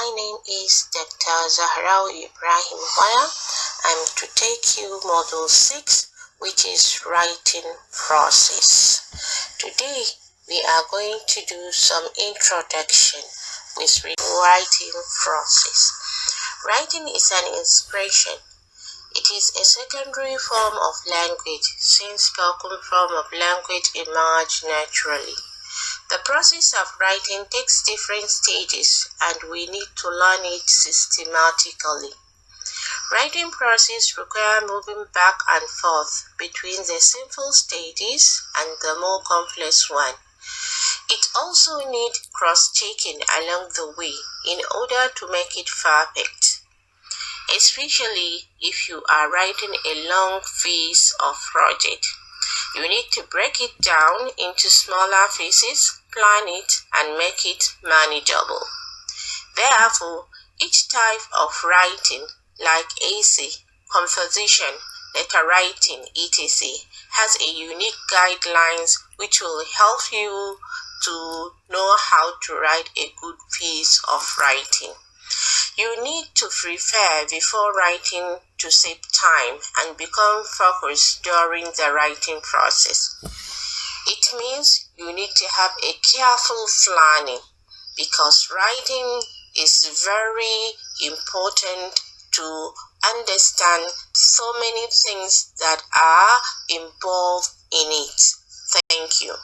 My name is Dr. Ibrahim Waya. I'm to take you Module 6, which is writing process. Today, we are going to do some introduction with writing process. Writing is an inspiration. It is a secondary form of language, since spoken form of language emerged naturally. The process of writing takes different stages, and we need to learn it systematically. Writing process requires moving back and forth between the simple stages and the more complex one. It also needs cross-checking along the way in order to make it perfect, especially if you are writing a long phase of project. You need to break it down into smaller pieces, plan it, and make it manageable. Therefore, each type of writing, like essay, composition, letter writing, etc., has a unique guidelines which will help you to know how to write a good piece of writing. You need to prepare before writing to save time and become focused during the writing process. It means you need to have a careful planning, because writing is very important to understand so many things that are involved in it. Thank you.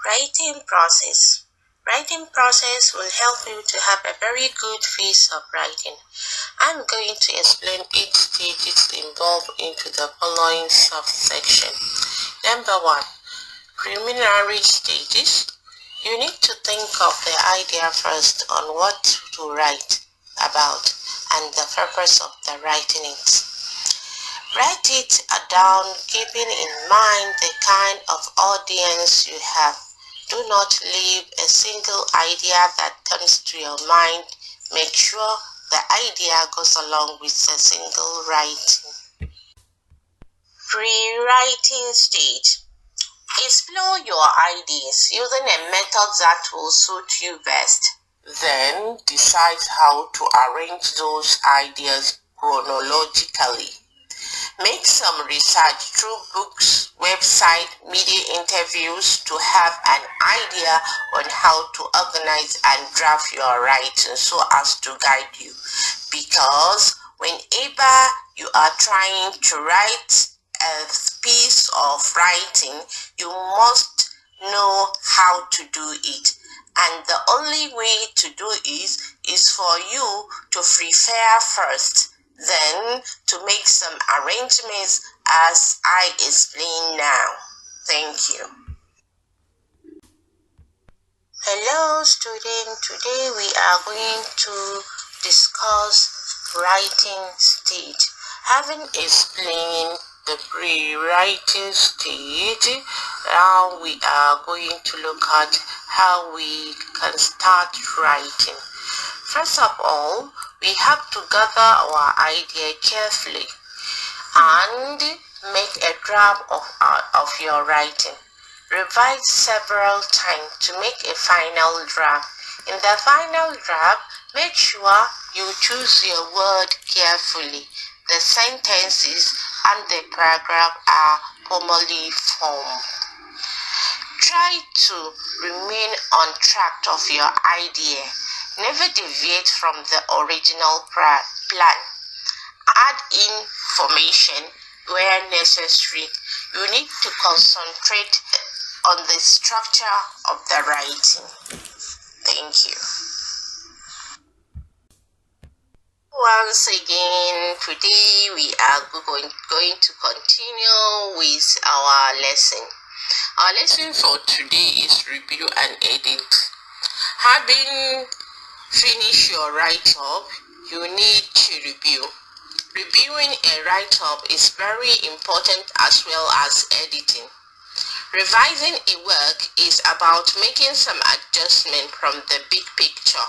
Writing process. Writing process will help you to have a very good piece of writing. I'm going to explain each stages involved into the following subsection. Number 1, preliminary stages. You need to think of the idea first on what to write about and the purpose of the writing it. Write it down, keeping in mind the kind of audience you have. Do not leave a single idea that comes to your mind. Make sure the idea goes along with the single writing. Pre-writing stage. Explore your ideas using a method that will suit you best. Then decide how to arrange those ideas chronologically. Make some research through books, website, media interviews to have an idea on how to organize and draft your writing so as to guide you. Because whenever you are trying to write a piece of writing, you must know how to do it. And the only way to do it is for you to prepare first, then to make some arrangements as I explain now. Thank you. Hello students, today we are going to discuss writing stage. Having explained the pre-writing stage, now we are going to look at how we can start writing. First of all, we have to gather our idea carefully and make a draft of your writing. Revise several times to make a final draft. In the final draft, make sure you choose your word carefully. The sentences and the paragraph are formally formed. Try to remain on track of your idea. Never deviate from the original plan. Add information where necessary. You need to concentrate on the structure of the writing. Thank you. Once again, today we are going to continue with our lesson. Our lesson for today is review and edit. Having finished your write-up, you need to review. Reviewing a write-up is very important as well as editing. Revising a work is about making some adjustment from the big picture.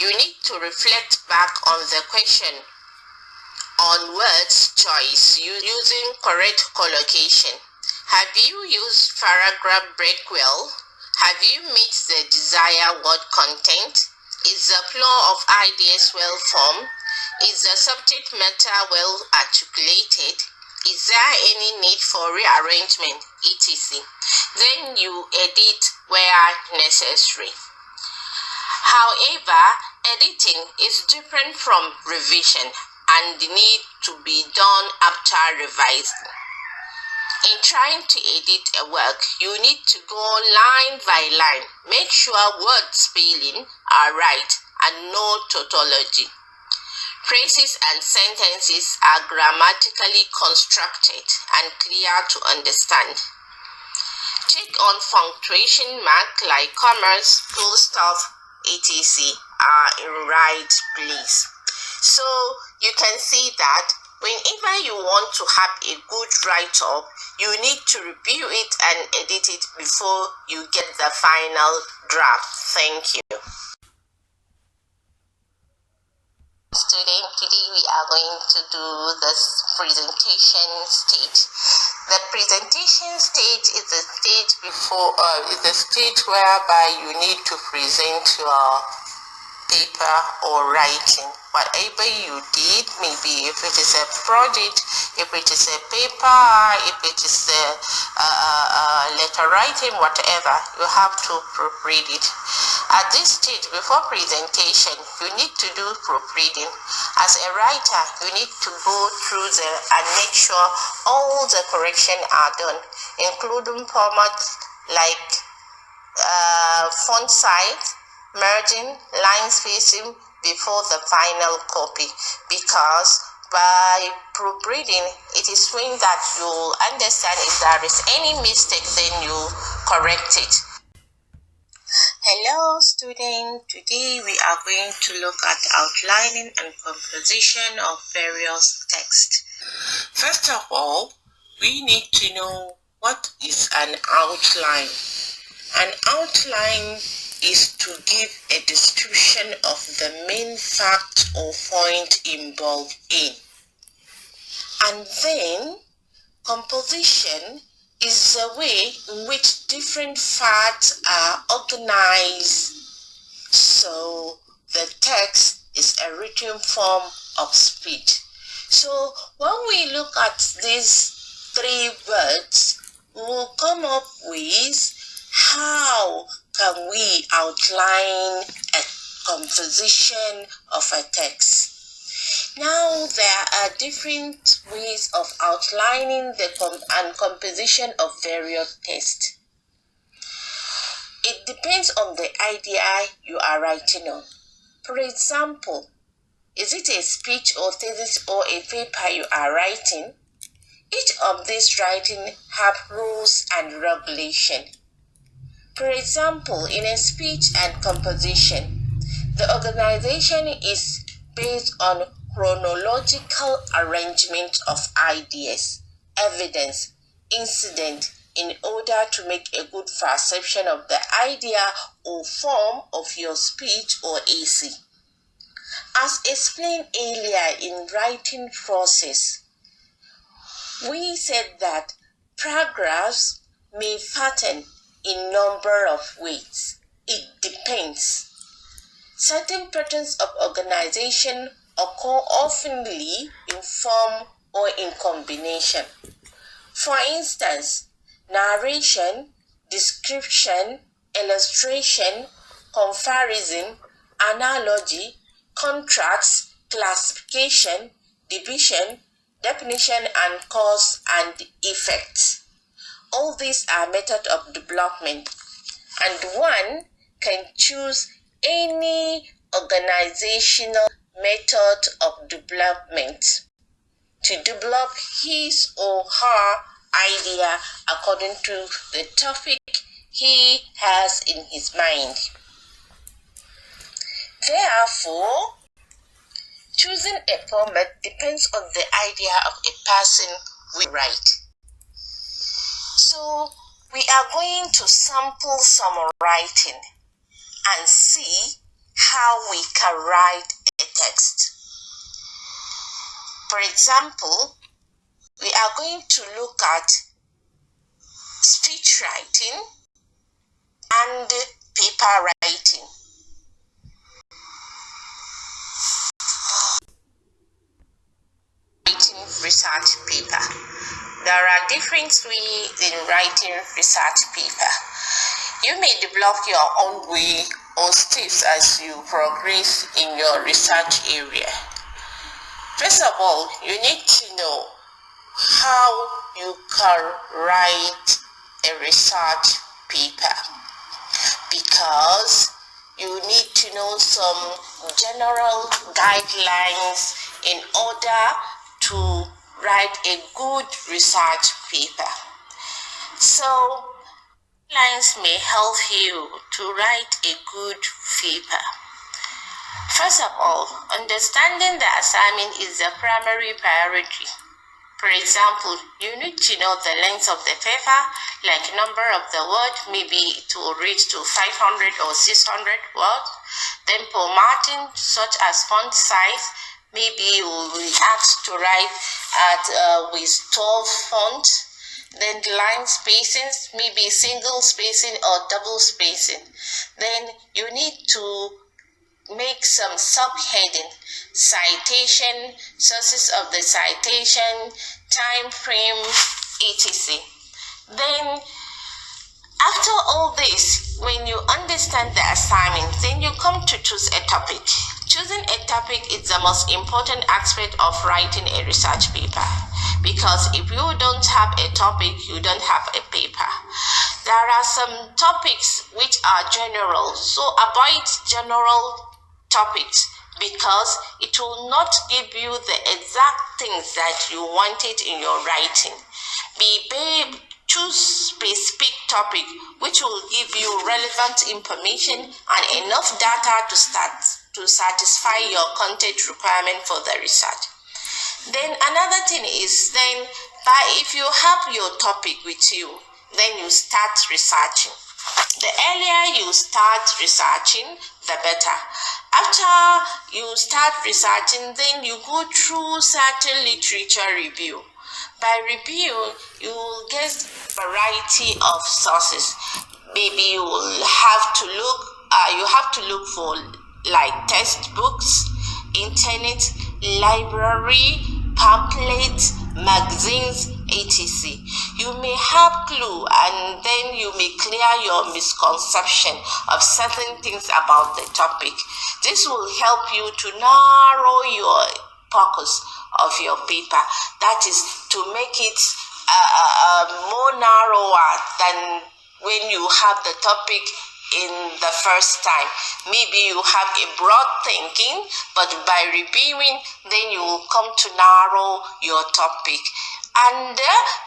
You need to reflect back on the question on words choice using correct collocation. Have you used paragraph break well? Have you met the desired word content? Is the flow of ideas well formed? Is the subject matter well articulated? Is there any need for rearrangement, etc.? Then you edit where necessary. However, editing is different from revision and need to be done after revising. In trying to edit a work, you need to go line by line. Make sure word spelling are right and no tautology. Phrases and sentences are grammatically constructed and clear to understand. Check on punctuation mark like commas, full stop, etc. are in right place. So you can see that whenever you want to have a good write-up, you need to review it and edit it before you get the final draft. Thank you. Student, today we are going to do this presentation stage. The presentation stage is the stage whereby you need to present your paper or writing. Whatever you did, maybe if it is a project, if it is a paper, if it is a letter writing, whatever, you have to proofread it. At this stage, before presentation, you need to do proofreading. As a writer, you need to go through and make sure all the corrections are done, including formats like font size, merging, line spacing before the final copy, because by proofreading, it is when that you understand if there is any mistake, then you correct it. Hello students, today we are going to look at outlining and composition of various texts. First of all, we need to know what is an outline. An outline is to give a description of the main fact or point involved in. And then, composition is the way in which different facts are organized so the text is a written form of speech. So when we look at these three words, we will come up with how can we outline a composition of a text. Now there are different ways of outlining and composition of various texts. It depends on the idea you are writing on. For example, is it a speech or thesis or a paper you are writing? Each of these writing have rules and regulation. For example, in a speech and composition, the organization is based on chronological arrangement of ideas, evidence, incident, in order to make a good perception of the idea or form of your speech or essay. As explained earlier in writing process, we said that paragraphs may pattern in number of ways. It depends. Certain patterns of organization occur oftenly in form or in combination. For instance, narration, description, illustration, comparison, analogy, contrast, classification, division, definition, and cause and effect. All these are methods of development, and one can choose any organizational method of development to develop his or her idea according to the topic he has in his mind. Therefore, choosing a format depends on the idea of a person we write. So, we are going to sample some writing and see how we can write a text. For example, we are going to look at speech writing and paper writing. Writing research paper. There are different ways in writing research paper. You may develop your own way or steps as you progress in your research area. First of all, you need to know how you can write a research paper, because you need to know some general guidelines in order to write a good research paper. So, guidelines may help you to write a good paper. First of all, understanding the assignment is the primary priority. For example, you need to know the length of the paper, like number of the word, maybe it will reach to 500 or 600 words. Then formatting, such as font size, maybe you will be asked to write with 12 font. Then line spacing, maybe single spacing or double spacing. Then you need to make some subheading, citation, sources of the citation, time frame, etc. Then after all this, when you understand the assignment, then you come to choose a topic. Choosing a topic is the most important aspect of writing a research paper, because if you don't have a topic, you don't have a paper. There are some topics which are general, so avoid general topics, because it will not give you the exact things that you wanted in your writing. Choose specific topic which will give you relevant information and enough data to satisfy your content requirement for the research. Then another thing is, then if you have your topic with you, then you start researching. The earlier you start researching, the better. After you start researching, then you go through certain literature review. By review, you will get variety of sources. Maybe you will have to look for like textbooks, internet, library, pamphlets, magazines, etc. You may have clue, and then you may clear your misconception of certain things about the topic. This will help you to narrow your focus of your paper. That is to make it more narrower than when you have the topic in the first time. Maybe you have a broad thinking, but by reviewing, then you will come to narrow your topic. And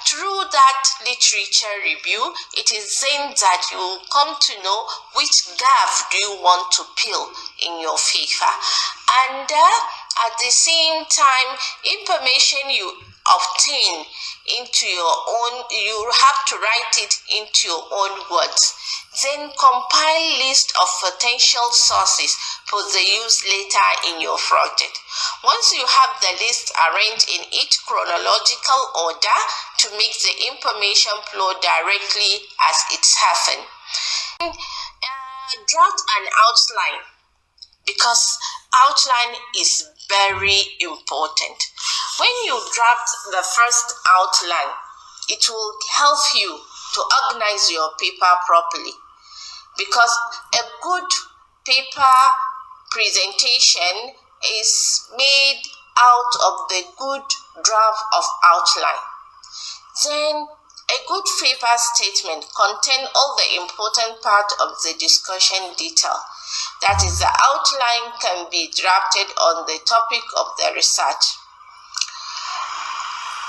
through that literature review, it is saying that you will come to know which gap do you want to fill in your paper. And at the same time, information you obtain into your own, you have to write it into your own words. Then compile list of potential sources for the use later in your project. Once you have the list arranged in each chronological order to make the information flow directly as it's happened. Draft an outline, because outline is very important. When you draft the first outline, it will help you to organize your paper properly, because a good paper presentation is made out of the good draft of outline. Then a good paper statement contains all the important part of the discussion detail. That is, the outline can be drafted on the topic of the research.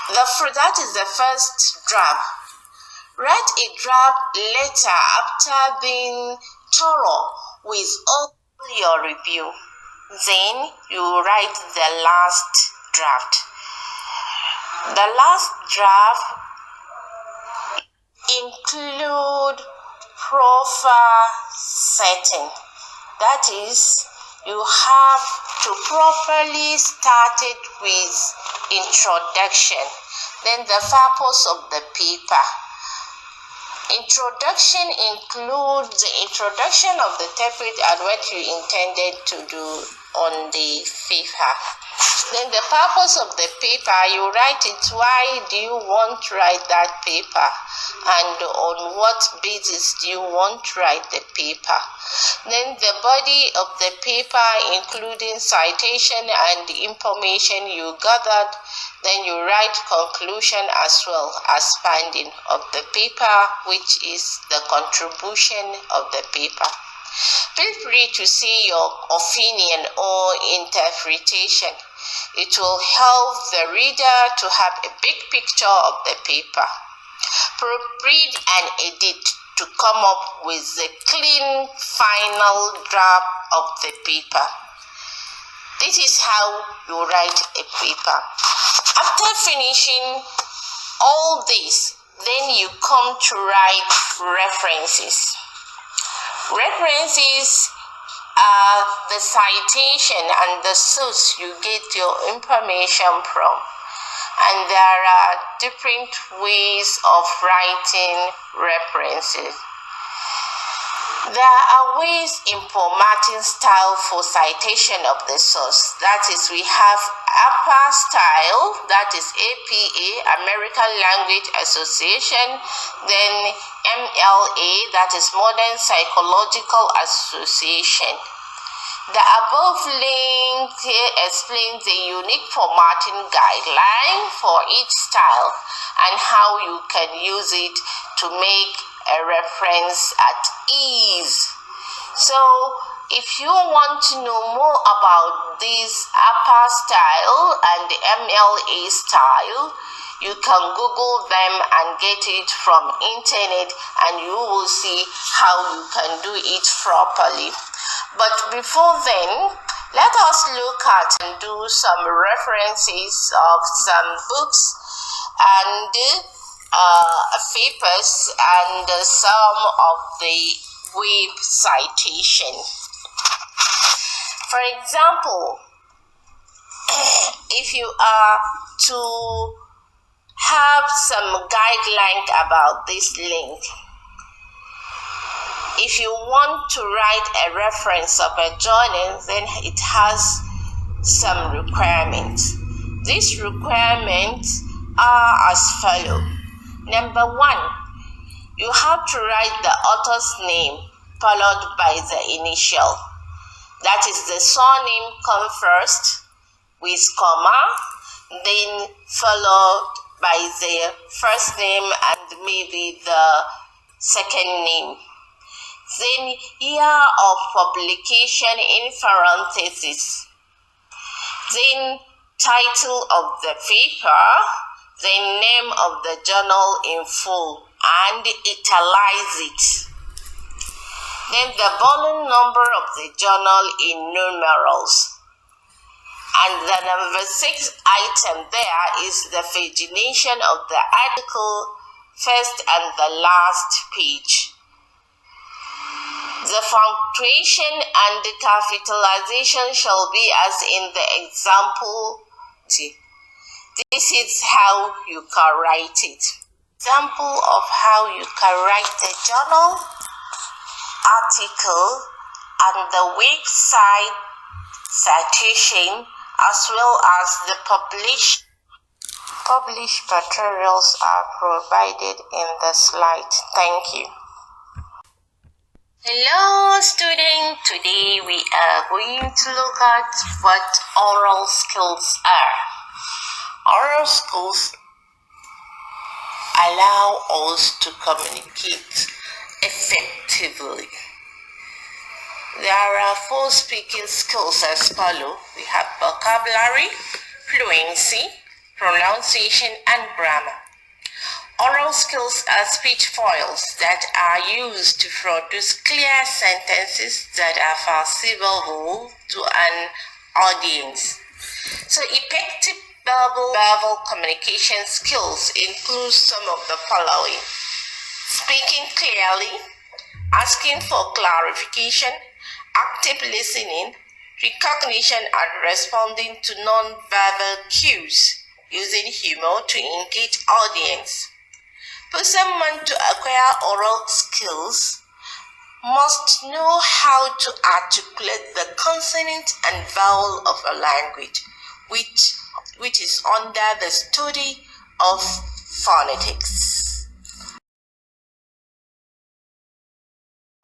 That is the first draft. Write a draft letter after being thorough with all your review. Then you write the last draft. The last draft include proper setting. That is, you have to properly start it with introduction, then the purpose of the paper, Introduction includes the introduction of the topic and what you intended to do on the paper. Then the purpose of the paper, you write it. Why do you want to write that paper? And on what basis do you want to write the paper? Then the body of the paper, including citation and information you gathered. Then you write conclusion as well as finding of the paper, which is the contribution of the paper. Feel free to say your opinion or interpretation. It will help the reader to have a big picture of the paper. Proofread and edit to come up with the clean final draft of the paper. This is how you write a paper. After finishing all this, then you come to write references. References are the citation and the source you get your information from. And there are different ways of writing references. There are ways in formatting style for citation of the source. That is, we have APA style, that is APA, American Language Association, then MLA, that is Modern Psychological Association. The above link here explains the unique formatting guideline for each style and how you can use it to make a reference at ease. So, if you want to know more about this APA style and the MLA style, you can Google them and get it from internet, and you will see how you can do it properly. But before then, let us look at and do some references of some books and papers and some of the web citation. For example, if you are to have some guideline about this link, if you want to write a reference of a journal, then it has some requirements. These requirements are as follows. Number 1, you have to write the author's name followed by the initial. That is, the surname comes first with comma, then followed by the first name and maybe the second name. Then year of publication in parentheses. Then title of the paper, the name of the journal in full, and italize it. Then the volume number of the journal in numerals. And the number 6 item there is the pagination of the article, first and the last page. The punctuation and the capitalization shall be as in the example. This is how you can write it. Example of how you can write the journal, article, and the website citation, as well as the published materials are provided in the slide. Thank you. Hello students, today we are going to look at what oral skills are. Oral skills allow us to communicate effectively. There are 4 speaking skills as follows. We have vocabulary, fluency, pronunciation, and grammar. Oral skills are speech foils that are used to produce clear sentences that are perceivable to an audience. So effective verbal communication skills include some of the following: speaking clearly, asking for clarification, active listening, recognition and responding to non-verbal cues, using humor to engage audience. For someone to acquire oral skills, must know how to articulate the consonant and vowel of a language, which is under the study of phonetics.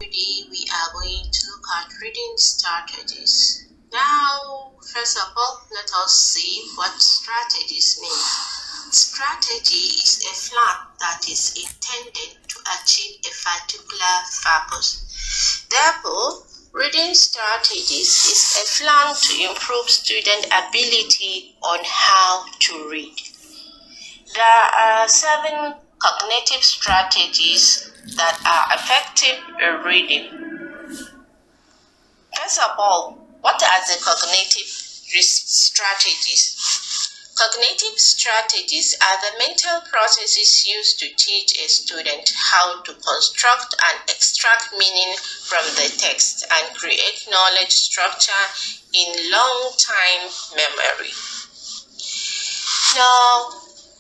Today we are going to look at reading strategies. Now, first of all, let us see what strategies mean. Strategy is a plan that is intended to achieve a particular purpose. Therefore, reading strategies is a plan to improve student ability on how to read. There are 7 cognitive strategies that are effective in reading. First of all, what are the cognitive strategies? Cognitive strategies are the mental processes used to teach a student how to construct and extract meaning from the text and create knowledge structure in long-time memory. Now,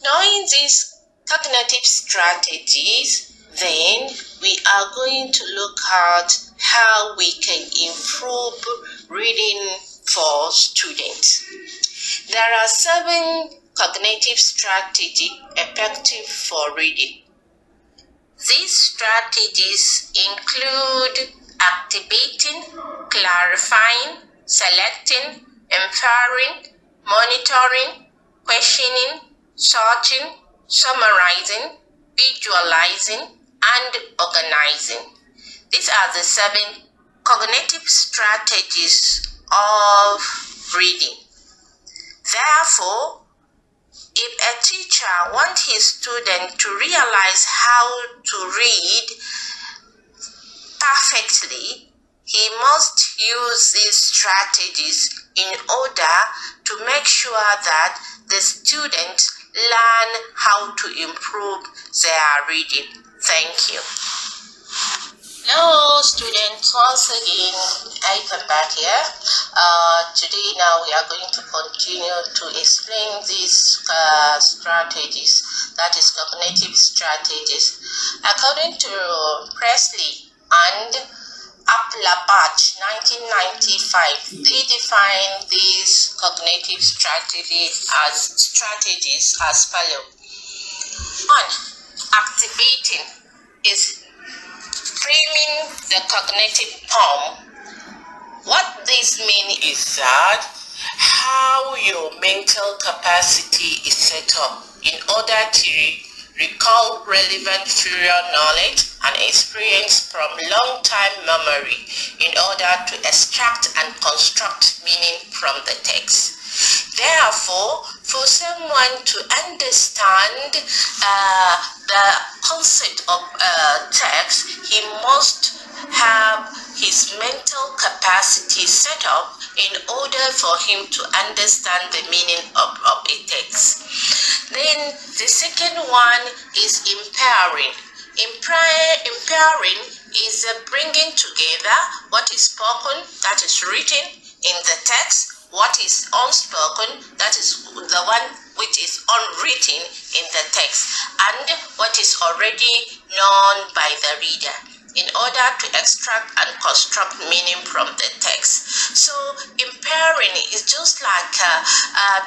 knowing these cognitive strategies, then we are going to look at how we can improve reading for students. There are 7 cognitive strategies effective for reading. These strategies include activating, clarifying, selecting, inferring, monitoring, questioning, sorting, summarizing, visualizing, and organizing. These are the 7 cognitive strategies of reading. Therefore, if a teacher wants his student to realize how to read perfectly, he must use these strategies in order to make sure that the students learn how to improve their reading. Thank you. Hello students, once again I come back here. Today now we are going to continue to explain these strategies, that is cognitive strategies. According to Presley and Applebatch 1995, they define these cognitive strategies as follows. 1. Activating is framing the cognitive form. What this means is that how your mental capacity is set up in order to recall relevant prior knowledge and experience from long-time memory in order to extract and construct meaning from the text. Therefore, for someone to understand the concept of text, he must have his mental capacity set up in order for him to understand the meaning of a text. Then the second one is empowering. Empowering is bringing together what is spoken, that is written in the text, what is unspoken, that is the one which is unwritten in the text, and what is already known by the reader, in order to extract and construct meaning from the text. So empowering is just like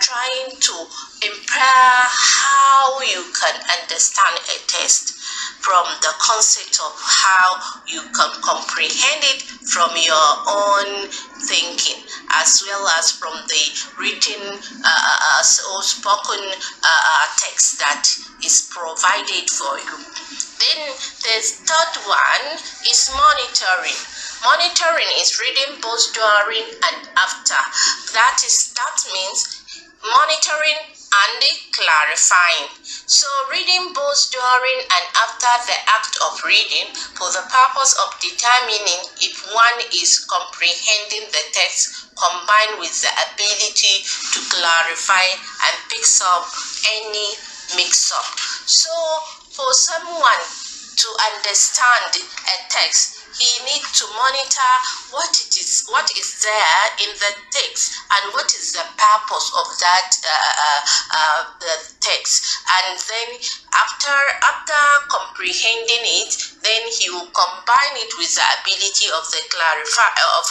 trying to empower how you can understand a text from the concept of how you can comprehend it from your own thinking, as well as from the written or spoken text that is provided for you. Then the third one is monitoring. Monitoring is reading both during and after. That means monitoring and clarifying. So reading both during and after the act of reading for the purpose of determining if one is comprehending the text, combined with the ability to clarify and picks up any mix-up. So for someone to understand a text, he needs to monitor what is there in the text and what is the purpose of that the text. And then after comprehending it, then he will combine it with the ability of the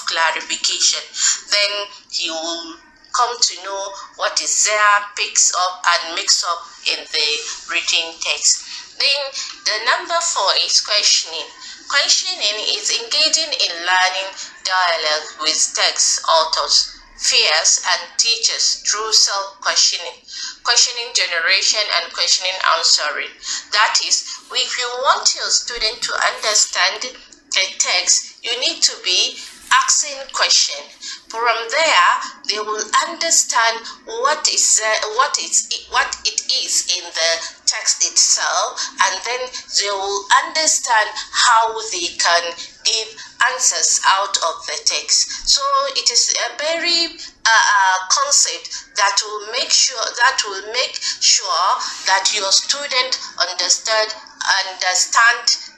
clarification. Then he will come to know what is there, picks up and mix up in the written text. Then the number 4 is questioning. Questioning is engaging in learning dialogue with text authors, peers, and teachers through self-questioning, questioning generation, and questioning answering. That is, if you want your student to understand a text, you need to be asking question. From there, they will understand what it is in the text itself, and then they will understand how they can give answers out of the text. So it is a very concept that will make sure that your student understand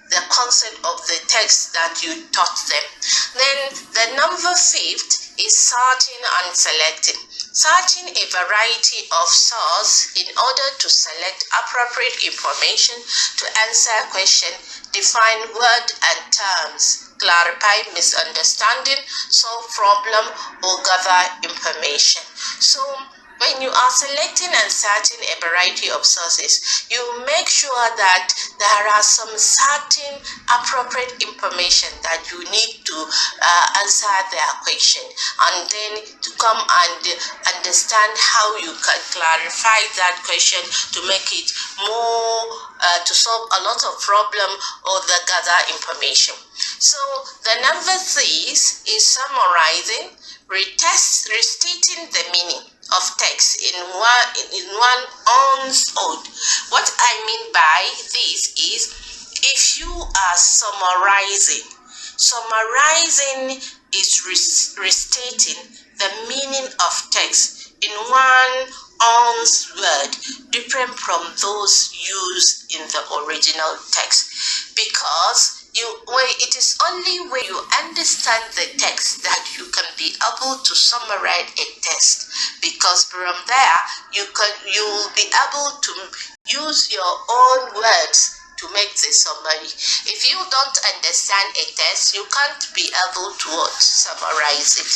the concept of the text that you taught them. Then the number 5 is sorting and selecting. Searching a variety of sources in order to select appropriate information to answer question, define words and terms, clarify misunderstanding, solve problem, or gather information. So when you are selecting and searching a variety of sources, you make sure that there are some certain appropriate information that you need to answer their question, and then to come and understand how you can clarify that question to make it more, to solve a lot of problem or the gather information. So the number 3 is summarizing, restating the meaning of text in one own. What I mean by this is, if you are summarizing is restating the meaning of text in one ounce word, different from those used in the original text, because it is only when you understand the text that you can be able to summarize a text, because from there you will be able to use your own words to make the summary. If you don't understand a text, you can't be able to summarize it.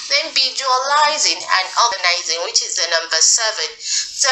Then visualizing and organizing, which is the number 7. So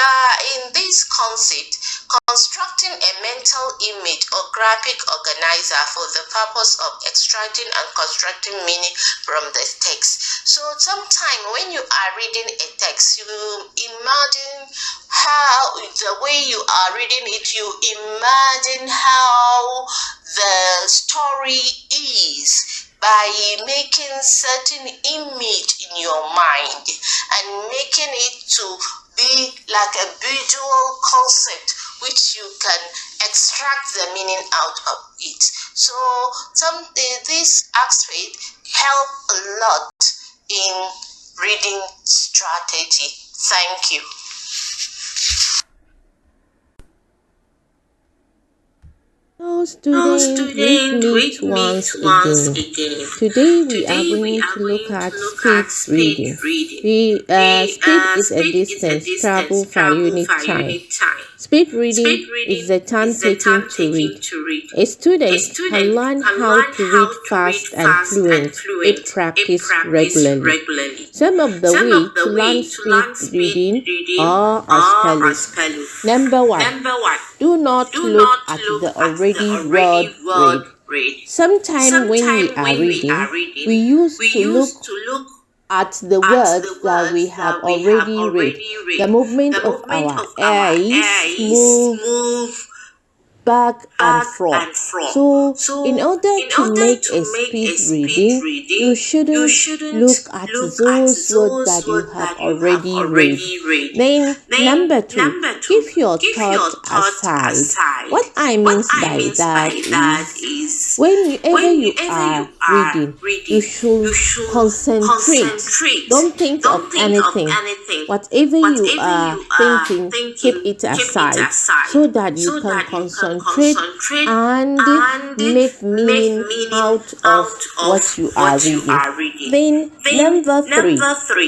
in this concept, constructing a mental image or graphic organizer for the purpose of extracting and constructing meaning from the text. So sometimes when you are reading a text, you imagine how the way you are reading it, you imagine how the story is, by making certain image in your mind and making it to be like a visual concept which you can extract the meaning out of it. So this aspect help a lot in reading strategy. Thank you. Hello student, we meet once again. Today we are going to look at speed reading. Speed is a distance traveled for unit time. Speed reading is the time taken to read. A student can learn how to read fast and fluent if practiced regularly. Some of the ways to learn speed reading are as follows. Number 1. Do not look at the already word read. Sometimes when we are reading, we used to look at the words that we have already read. The movement of our eyes move back and forth. So in order to make a speed reading, you shouldn't look at those words that you have already read. Then number 2, keep your thoughts aside. What I mean by that is, whenever you are reading, you should concentrate. Don't think of anything. Whatever you are thinking, keep it aside so that you can concentrate concentrate and make meaning out of what you are reading. Then number 3,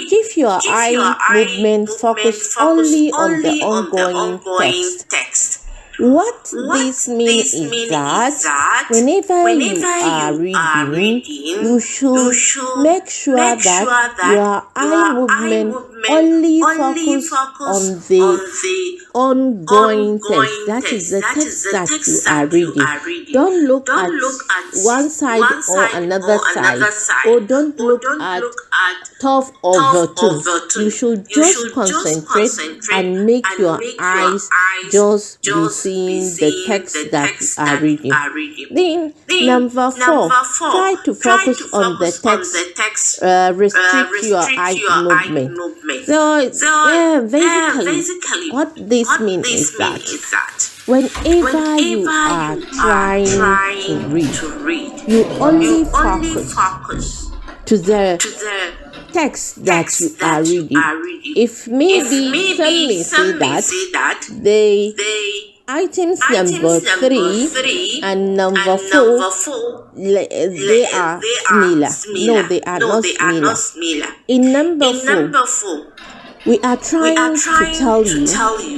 keep your eye movement focused only on the ongoing text. What this means is that whenever you are reading, you should make sure that your eye movement only focus on the ongoing text. That is the text that you are reading. Don't look at one side or another side, or don't look at top or bottom. You should just concentrate and make your eyes just be seeing the text that you are reading. Then number 4, try to focus on the text. Restrict your eye movement. So basically, what this means is that whenever you are trying to read, you only focus to the text that you are reading. If maybe some may say that the items number 3 and number 4 they are similar. No, they are not similar. In number 4, we are trying to tell you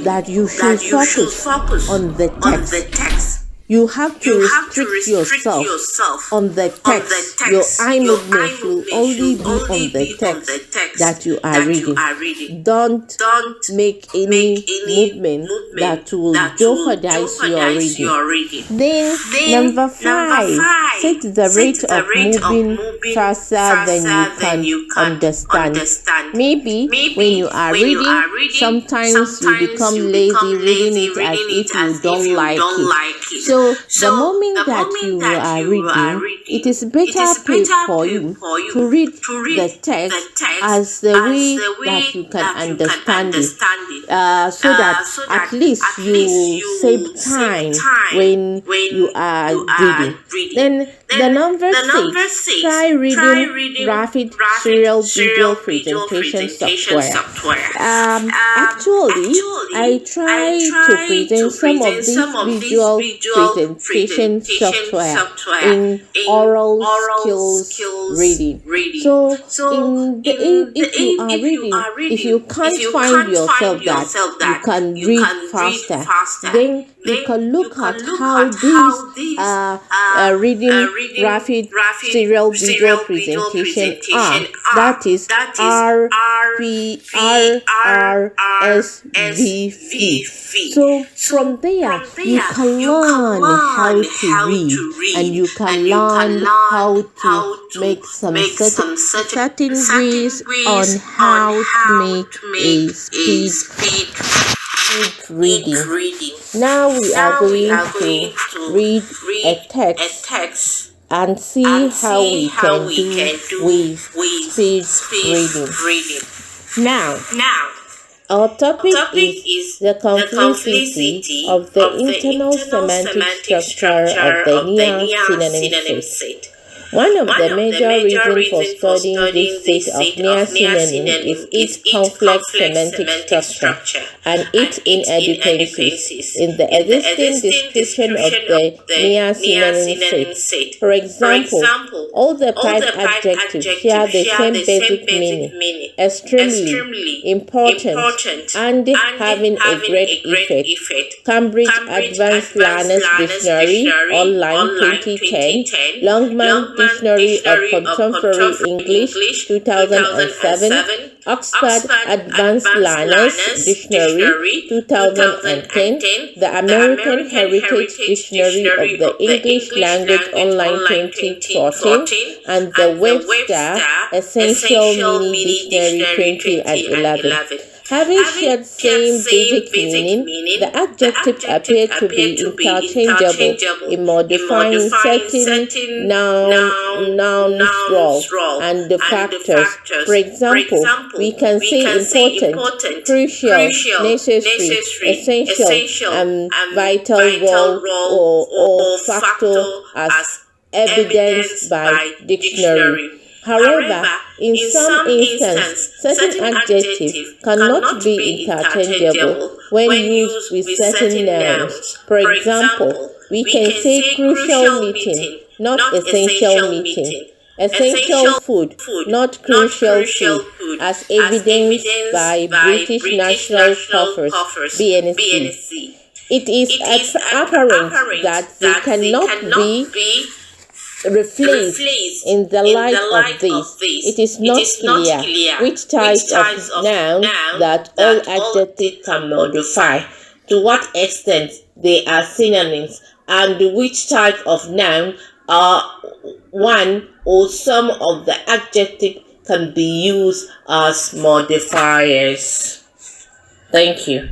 that you should focus on the text. You have to restrict yourself on the text. Your eye movement will only be on the text that you are reading. Don't make any movement that will jeopardize your reading. Then number 5, set the rate of moving faster than you can understand. Maybe when you are reading, sometimes you become lazy reading it as if you don't like it. So the moment that you are reading, it is better for you to read the text as the way that you can understand it, so that at least you save time when you are reading. Then the number 6, try reading rapid serial visual presentation software. Actually, I try to present some of these visual presentation software in oral skills reading. So if you are reading, if you can't find yourself that you can read faster, then you can look at how these reading rapid serial visual presentation are. That is RPRRSVP. So from there, you can learn how to read, and you can learn how to make some certain ways on how to make a speed reading. Now we are going to read a text and see how we can do with speed reading. Now, our topic is the complexity of the internal semantic structure of the near-synonym set. One of the major reasons for studying this set of near-synonym is its complex semantic structure and its inadequacies in the existing description of the near-synonym set. For example, all the 5 adjectives share the same basic meaning: extremely, important, and having a great effect. Cambridge Advanced Learners Dictionary, online 2010, Longman Dictionary of Contemporary English, 2007, Oxford Advanced Learners Dictionary, 2010, the American Heritage Dictionary of the English Language, online 2014, and the Webster Essential Mini Dictionary, 2011. Having shared same basic meaning, the adjectives appear to be interchangeable in modifying certain nouns role and the factors. For example, we can say important, crucial, necessary, essential, and vital role or factor as evidenced by dictionary. However, in some instances, certain adjectives cannot be interchangeable when used with certain nouns. For example, we can say crucial meeting, not essential meeting. Essential food, not crucial food, as evidenced by British National Coffers (BNC). It is apparent that they cannot be replaced in the light of this. It is not clear which types of noun that all adjectives can modify, to what extent they are synonyms, and which type of noun are one or some of the adjectives can be used as modifiers. Thank you.